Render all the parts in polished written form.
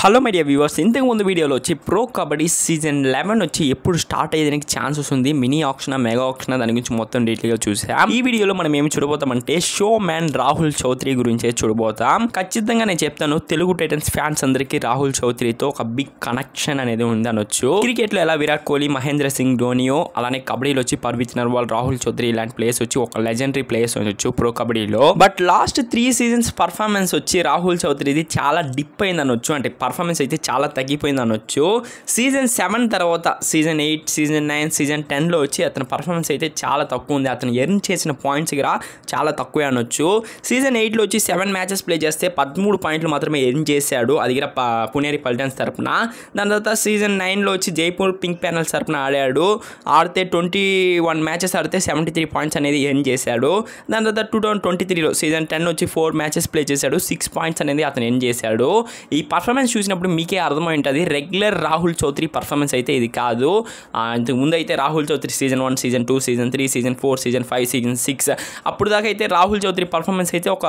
Hello my dear viewers, ఇంతకు ముందు వీడియోలో వచ్చి ప్రో కబడ్డీ సీజన్ 11 వచ్చి ఎప్పుడు స్టార్ట్ అయ్యేదానికి ఛాన్సెస్ ఉంది, మినీ ఆప్షన్ మెగా ఆప్షన్ దాని గురించి మొత్తం డీటెయిల్గా చూసాం. ఈ వీడియోలో మనం ఏమి చూడబోతామంటే షో మ్యాన్ రాహుల్ చౌదరి గురించే చూడబోతాం. ఖచ్చితంగా నేను చెప్తాను, తెలుగు టైటన్స్ ఫ్యాన్స్ అందరికీ రాహుల్ చౌదరితో ఒక బిగ్ కనెక్షన్ అనేది ఉంది అనొచ్చు. క్రికెట్లో ఎలా విరాట్ కోహ్లీ, మహేంద్ర సింగ్ ధోనియో, అలానే కబడ్డీలో వచ్చి పర్విత్ నర్వాల్, రాహుల్ చౌదరి ఇలాంటి ప్లేయర్స్ వచ్చి ఒక లెజెండరీ ప్లేయర్స్ అనొచ్చు ప్రో కబడ్డీలో. బట్ లాస్ట్ 3 సీజన్స్ పర్ఫార్మెన్స్ వచ్చి రాహుల్ చౌదరిది చాలా డిప్ అయింది అనొచ్చు. అంటే పర్ఫార్మెన్స్ అయితే చాలా తగ్గిపోయింది అనొచ్చు. సీజన్ 7 తర్వాత సీజన్ 8, సీజన్ 9, సీజన్ 10లో వచ్చి అతని పర్ఫార్మెన్స్ అయితే చాలా తక్కువ ఉంది. అతను ఎర్న్ చేసిన పాయింట్స్ కూడా చాలా తక్కువే అనొచ్చు. సీజన్ 8లో వచ్చి 7 మ్యాచెస్ ప్లే చేస్తే 13 పాయింట్లు మాత్రమే ఎర్న్ చేశాడు, అది కూడా పునేరి పల్టన్స్ తరపున. దాని తర్వాత సీజన్ 9లో వచ్చి జైపూర్ పింక్ ప్యానల్స్ తరపున ఆడితే 21 మ్యాచెస్ ఆడితే 73 పాయింట్స్ అనేది ఎర్న్ చేశాడు. దాని తర్వాత 2023లో సీజన్ 10 వచ్చి 4 మ్యాచెస్ ప్లే చేశాడు, 6 పాయింట్స్ అనేది అతను ఎర్న్ చేశాడు. ఈ పర్ఫార్మెన్స్ చూసినప్పుడు మీకే అర్థమై ఉంటుంది, రెగ్యులర్ రాహుల్ చౌదరి పర్ఫార్మెన్స్ అయితే ఇది కాదు. ఇంతకు ముందు అయితే Rahul Chaudhary season 1, season 2, season 3, season 4, season 5, season 6 అప్పుడు దాకా అయితే రాహుల్ చౌదరి పర్ఫార్మెన్స్ అయితే ఒక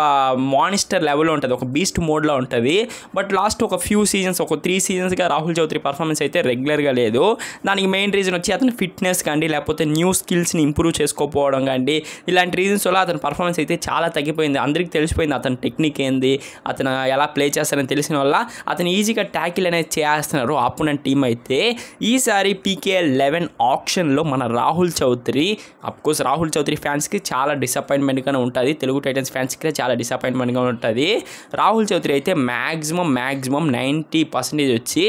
మానిస్టర్ లెవెల్లో ఉంటుంది, ఒక బీస్ట్ మోడ్లో ఉంటుంది. బట్ లాస్ట్ ఒక ఫ్యూ సీజన్స్, ఒక 3 సీజన్స్గా రాహుల్ చౌదరి పర్ఫార్మెన్స్ అయితే రెగ్యులర్గా లేదు. దానికి మెయిన్ రీజన్ వచ్చి అతని ఫిట్నెస్ కానీ, లేకపోతే న్యూ స్కిల్స్ని ఇంప్రూవ్ చేసుకోకపోవడం కానీ, ఇలాంటి రీజన్స్ వల్ల అతని పర్ఫార్మెన్స్ అయితే చాలా తగ్గిపోయింది. అందరికీ తెలిసిపోయింది అతని టెక్నిక్ ఏంది, అతను ఎలా ప్లే చేస్తారని తెలిసిన వల్ల అతను ఈజీగా ట్యాకిల్ అనేది చేస్తున్నారు ఆపోనెంట్ టీం. అయితే ఈసారి PK11 ఆప్షన్లో మన రాహుల్ చౌదరి, అఫ్కోర్స్ రాహుల్ చౌదరి ఫ్యాన్స్కి చాలా డిసప్పాయింట్మెంట్గానే ఉంటుంది, తెలుగు టైటన్స్ ఫ్యాన్స్కి చాలా డిసప్పాయింట్మెంట్గా ఉంటుంది. రాహుల్ చౌదరి అయితే మ్యాక్సిమం 90% వచ్చి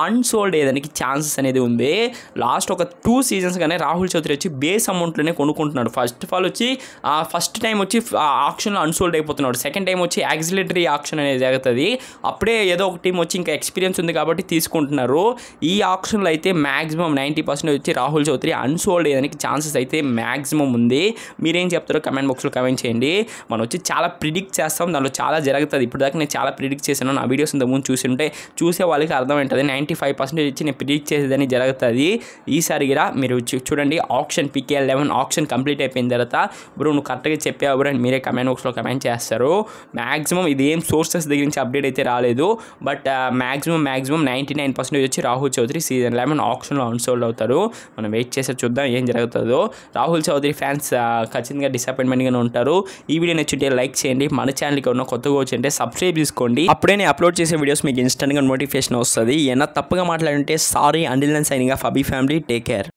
అన్సోల్డ్ అయ్యేదానికి ఛాన్సెస్ అనేది ఉంది. లాస్ట్ ఒక 2 సీజన్స్గానే రాహుల్ చౌదరి వచ్చి బేస్ అమౌంట్లోనే కొనుక్కుంటున్నాడు. ఫస్ట్ టైం వచ్చి ఆప్షన్లో అన్సోల్డ్ అయిపోతున్నాడు, సెకండ్ టైం వచ్చి యాక్సిలటరీ ఆప్షన్ అనేది జరుగుతుంది. అప్పుడే ఏదో ఒక టీం వచ్చి ఇంకా ఎక్స్పీరియన్స్ ఉంది కాబట్టి తీసుకుంటున్నారు. ఈ ఆప్షన్లో అయితే మ్యాక్సిమం 90% వచ్చి రాహుల్ చౌదరి అన్సోల్డ్ అయ్యేదానికి ఛాన్సెస్ అయితే మ్యాక్సిమం ఉంది. మీరేం చెప్తారో కమెంట్ బాక్స్లో కమెంట్ చేయండి. మనం వచ్చి చాలా ప్రిడిక్ట్ చేస్తాం, దానిలో చాలా జరుగుతుంది. ఇప్పుడు దాకా నేను చాలా ప్రిడిక్ట్ చేశాను, నా వీడియోస్ ఇంతకుముందు చూసే వాళ్ళకి అర్థమవుతుంది. 95% ఇచ్చి నేను ప్రిడిక్ట్ చేసేదని జరుగుతుంది. ఈసారి కూడా మీరు చూడండి, ఆప్షన్ PK11 ఆప్షన్ కంప్లీట్ అయిపోయిన తర్వాత బ్రో నువ్వు కరెక్ట్గా చెప్పావు బ్రో అని మీరే కమెంట్ బాక్స్లో కమెంట్ చేస్తారు. మ్యాక్సిమం ఇది ఏం సోర్సెస్ దగ్గర నుంచి అప్డేట్ అయితే రాలేదు, బట్ మ్యాక్సిమం 99% వచ్చి రాహుల్ చౌదరి సీజన్ 11 ఆప్షన్లో అన్సోల్డ్ అవుతారు. మనం వెయిట్ చేసి చూద్దాం ఏం జరుగుతుందో. రాహుల్ చౌదరి ఫ్యాన్స్ ఖచ్చితంగా డిసప్పాయింట్మెంట్గానే ఉంటారు. ఈ వీడియో నచ్చుంటే లైక్ చేయండి, మన ఛానల్కి ఉన్న కొత్తగా వచ్చింటే సబ్స్క్రైబ్ చేసుకోండి. అప్పుడే నేను అప్లోడ్ చేసే వీడియోస్ మీకు ఇన్స్టెంట్గా నోటిఫికేషన్ వస్తుంది. ఏమైనా తప్పుగా మాట్లాడుంటే sorry. Until then signing off Abhi family. Take care.